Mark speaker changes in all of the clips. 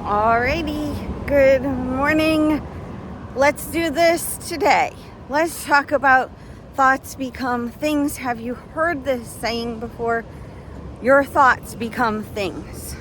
Speaker 1: Alrighty, good morning. Let's do this today. Let's talk about thoughts become things. Have you heard this saying before? Your thoughts become things.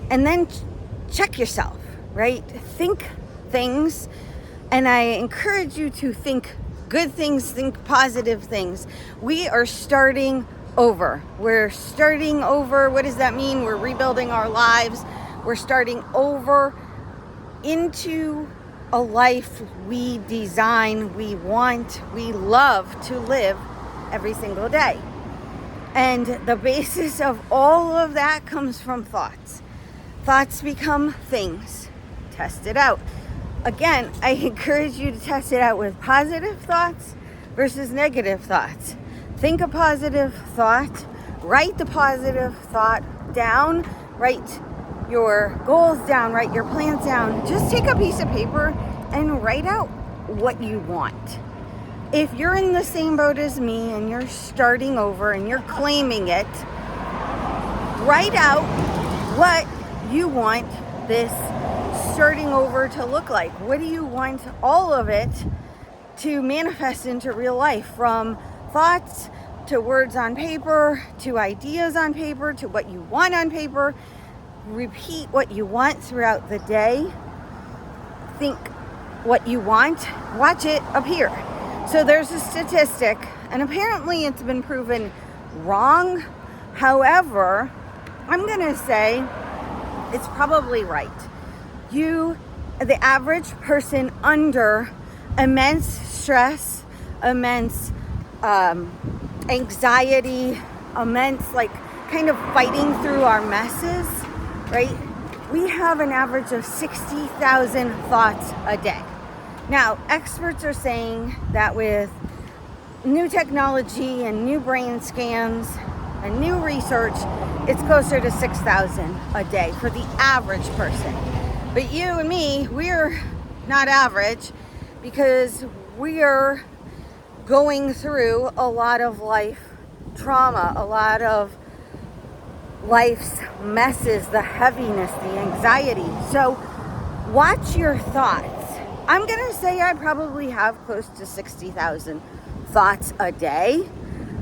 Speaker 1: And then check yourself, right? Think things. And I encourage you to think good things, think positive things. We are starting over. We're starting over. What does that mean? We're rebuilding our lives. We're starting over into a life we design, we want, we love to live every single day. And the basis of all of that comes from thoughts. Thoughts become things. Test it out. Again, I encourage you to test it out with positive thoughts versus negative thoughts. Think a positive thought, write the positive thought down, write your goals down, write your plans down. Just take a piece of paper and write out what you want. If you're in the same boat as me and you're starting over and you're claiming it, write out what you want this starting over to look like. What do you want all of it to manifest into real life, from thoughts to words on paper, to ideas on paper, to what you want on paper. Repeat what you want throughout the day. Think what you want. Watch it appear. So there's a statistic, and apparently it's been proven wrong. However, I'm going to say it's probably right. The average person under immense stress, immense anxiety, immense kind of fighting through our messes, right? We have an average of 60,000 thoughts a day. Now, experts are saying that with new technology and new brain scans and new research, it's closer to 6,000 a day for the average person. But you and me, we're not average because we're going through a lot of life trauma, a lot of life's messes, the heaviness, the anxiety. So watch your thoughts. I'm going to say I probably have close to 60,000 thoughts a day.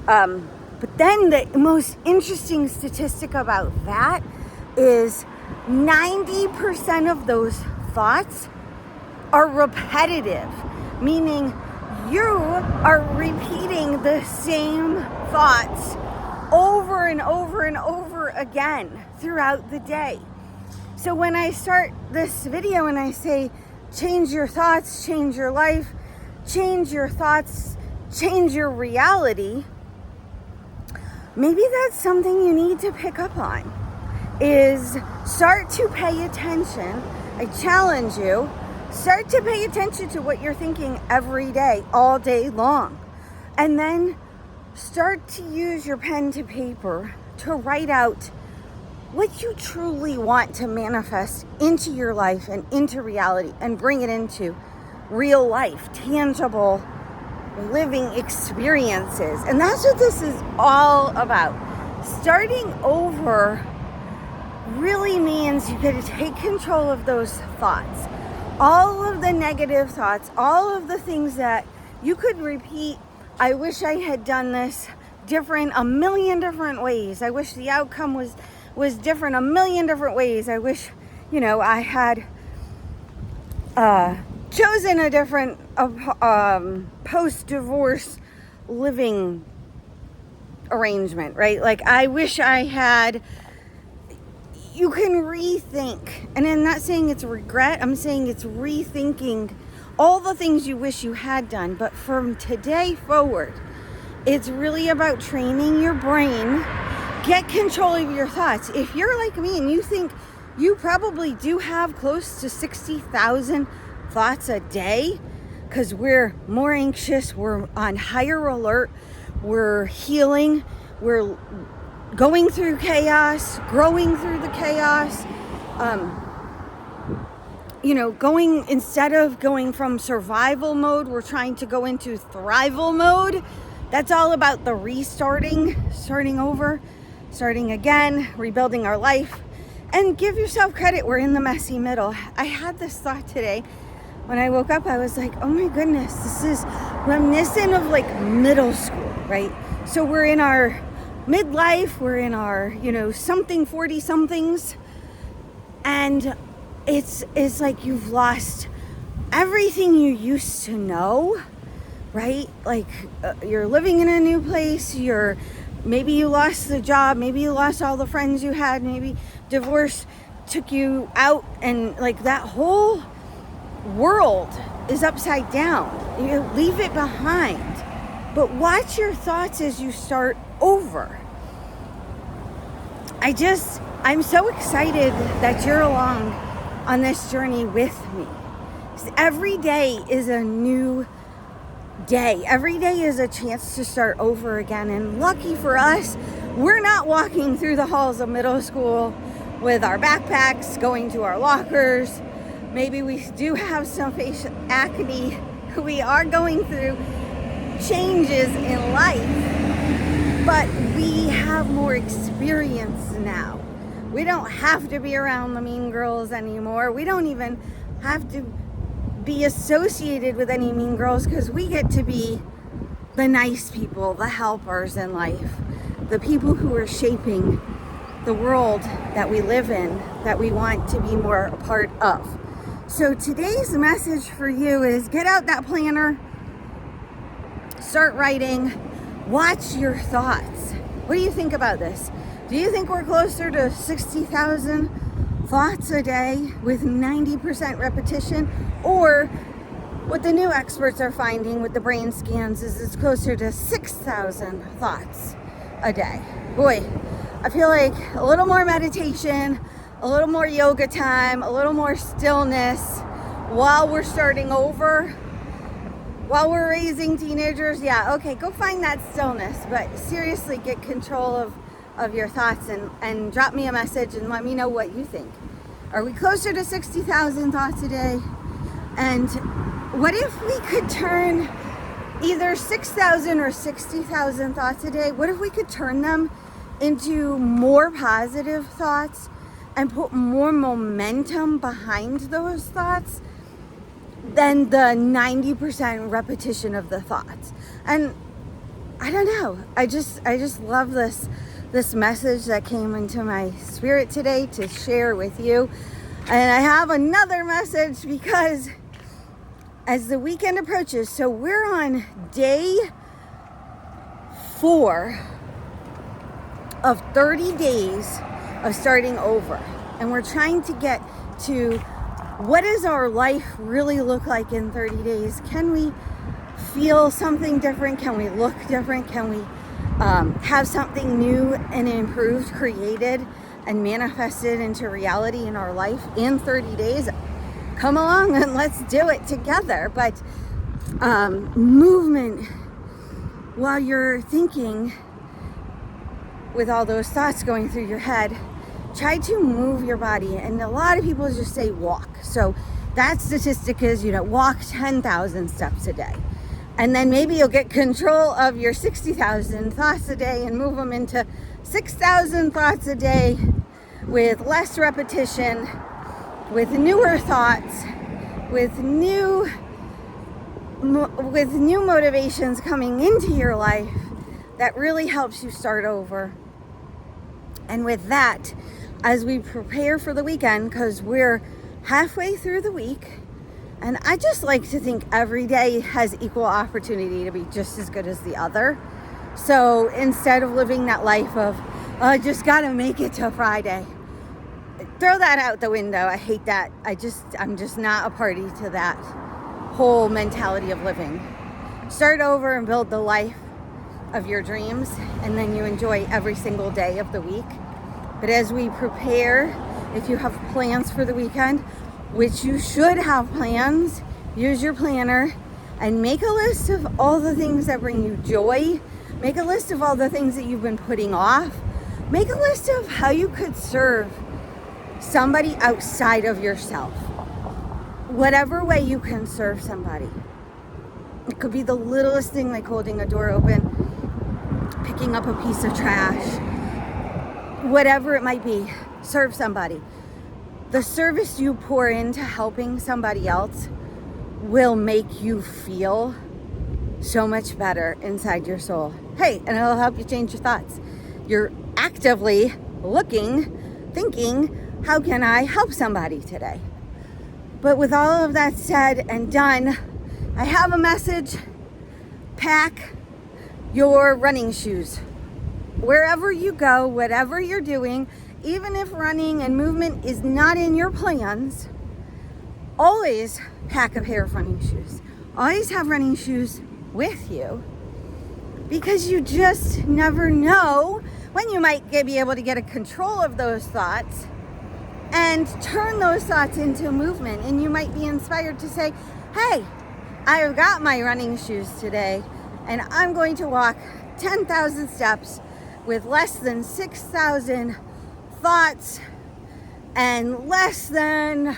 Speaker 1: But then the most interesting statistic about that is 90% of those thoughts are repetitive, meaning you are repeating the same thoughts over and over and over again throughout the day. So when I start this video and I say, change your thoughts, change your life, change your thoughts, change your reality, maybe that's something you need to pick up on, is start to pay attention. I challenge you, start to pay attention to what you're thinking every day, all day long. And then start to use your pen to paper to write out what you truly want to manifest into your life and into reality, and bring it into real life, tangible living experiences. And that's what this is all about. Starting over really means you get to take control of those thoughts. All of the negative thoughts, all of the things that you could repeat. I wish I had done this different a million different ways. I wish the outcome was different a million different ways. I wish, I had chosen a different post-divorce living arrangement, right? I wish I had. You can rethink. And I'm not saying it's regret. I'm saying it's rethinking all the things you wish you had done. But from today forward, it's really about training your brain. Get control of your thoughts. If you're like me and you think you probably do have close to 60,000 thoughts a day, because we're more anxious, we're on higher alert, we're healing, we're going through chaos, growing through the chaos, instead of going from survival mode, we're trying to go into thrival mode. That's all about the restarting, starting over, starting again, rebuilding our life. And give yourself credit. We're in the messy middle. I had this thought today when I woke up. I was like, oh my goodness, this is reminiscent of like middle school, right? So we're in our midlife, we're in our, something 40 somethings. And it's like you've lost everything you used to know, right? Like you're living in a new place, maybe you lost the job, maybe you lost all the friends you had, maybe divorce took you out, and like that whole world is upside down. You leave it behind. But watch your thoughts as you start over. I'm so excited that you're along on this journey with me. Every day is a new day. Every day is a chance to start over again. And lucky for us, we're not walking through the halls of middle school with our backpacks, going to our lockers. Maybe we do have some facial acne. We are going through changes in life, but we have more experience now. We don't have to be around the mean girls anymore. We don't even have to be associated with any mean girls, because we get to be the nice people, the helpers in life, the people who are shaping the world that we live in, that we want to be more a part of. So today's message for you is get out that planner, start writing, watch your thoughts. What do you think about this? Do you think we're closer to 60,000 thoughts a day with 90% repetition? Or what the new experts are finding with the brain scans is it's closer to 6,000 thoughts a day. Boy, I feel like a little more meditation, a little more yoga time, a little more stillness while we're starting over, while we're raising teenagers. Yeah, okay, go find that stillness, but seriously get control of your thoughts and drop me a message and let me know what you think. Are we closer to 60,000 thoughts a day? And what if we could turn either 6,000 or 60,000 thoughts a day? What if we could turn them into more positive thoughts and put more momentum behind those thoughts than the 90% repetition of the thoughts? And I don't know. I just love this message that came into my spirit today to share with you. And I have another message because as the weekend approaches, so we're on day 4 of 30 days of starting over. And we're trying to get to what does our life really look like in 30 days? Can we feel something different? Can we look different? Can we have something new and improved created and manifested into reality in our life in 30 days? Come along and let's do it together. But movement while you're thinking with all those thoughts going through your head, try to move your body. And a lot of people just say walk. So that statistic is, walk 10,000 steps a day. And then maybe you'll get control of your 60,000 thoughts a day and move them into 6,000 thoughts a day with less repetition, with newer thoughts, with new motivations coming into your life that really helps you start over. And with that, as we prepare for the weekend, because we're halfway through the week, and I just like to think every day has equal opportunity to be just as good as the other. So instead of living that life of, oh, I just got to make it to Friday, throw that out the window. I hate that. I'm just not a party to that whole mentality of living. Start over and build the life of your dreams, and then you enjoy every single day of the week. But as we prepare, if you have plans for the weekend, which you should have plans, use your planner and make a list of all the things that bring you joy. Make a list of all the things that you've been putting off. Make a list of how you could serve somebody outside of yourself. Whatever way you can serve somebody. It could be the littlest thing, like holding a door open, picking up a piece of trash, whatever it might be. serve somebody. The service you pour into helping somebody else will make you feel so much better inside your soul. Hey, and it'll help you change your thoughts. You're actively looking, thinking, how can I help somebody today? But with all of that said and done, I have a message. Pack your running shoes. Wherever you go, whatever you're doing, even if running and movement is not in your plans, always pack a pair of running shoes. Always have running shoes with you, because you just never know when you might be able to get a control of those thoughts and turn those thoughts into movement. And you might be inspired to say, hey, I've got my running shoes today and I'm going to walk 10,000 steps with less than 6,000 thoughts and less than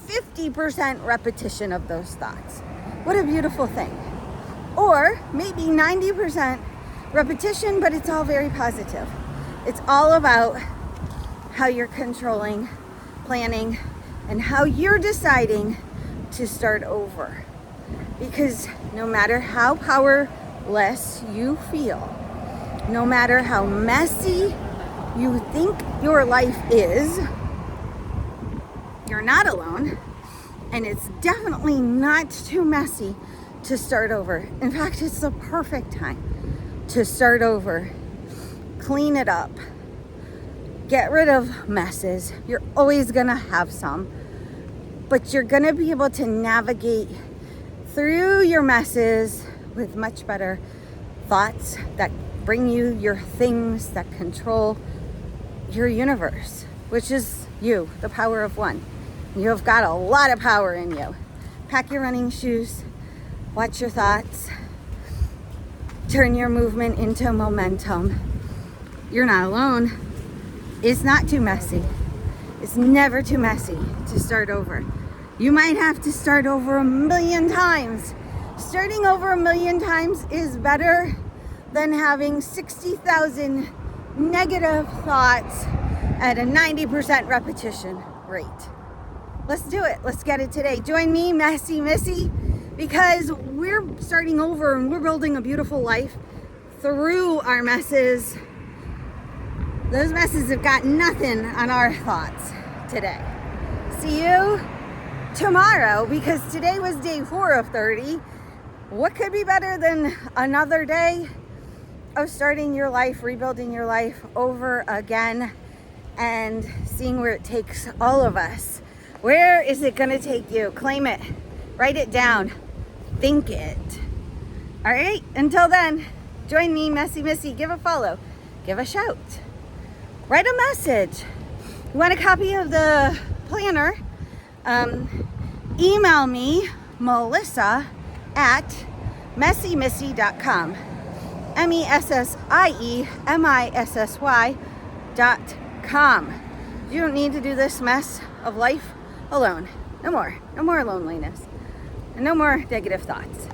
Speaker 1: 50% repetition of those thoughts. What a beautiful thing. Or maybe 90% repetition, but it's all very positive. It's all about how you're controlling, planning, and how you're deciding to start over. Because no matter how powerless you feel, no matter how messy you think your life is, you're not alone, and it's definitely not too messy to start over. In fact, it's the perfect time to start over. Clean it up. Get rid of messes. You're always gonna have some, but you're gonna be able to navigate through your messes with much better thoughts that bring you your things that control your universe, which is you, the power of one. You have got a lot of power in you. Pack your running shoes, watch your thoughts, turn your movement into momentum. You're not alone. It's not too messy. It's never too messy to start over. You might have to start over 1,000,000 times. Starting over 1,000,000 times is better than having 60,000 negative thoughts at a 90% repetition rate. Let's do it. Let's get it today. Join me, Messy Missy, because we're starting over and we're building a beautiful life through our messes. Those messes have got nothing on our thoughts today. See you tomorrow, because today was day 4 of 30. What could be better than another day of starting your life, rebuilding your life over again, and seeing where it takes all of us? Where is it going to take you? Claim it. Write it down. Think it. All right. Until then, join me, Messy Missy. Give a follow. Give a shout. Write a message. You want a copy of the planner? Email me, Melissa at messymissy.com. MESSIEMISSY.com. You don't need to do this mess of life alone. No more. No more loneliness. And no more negative thoughts.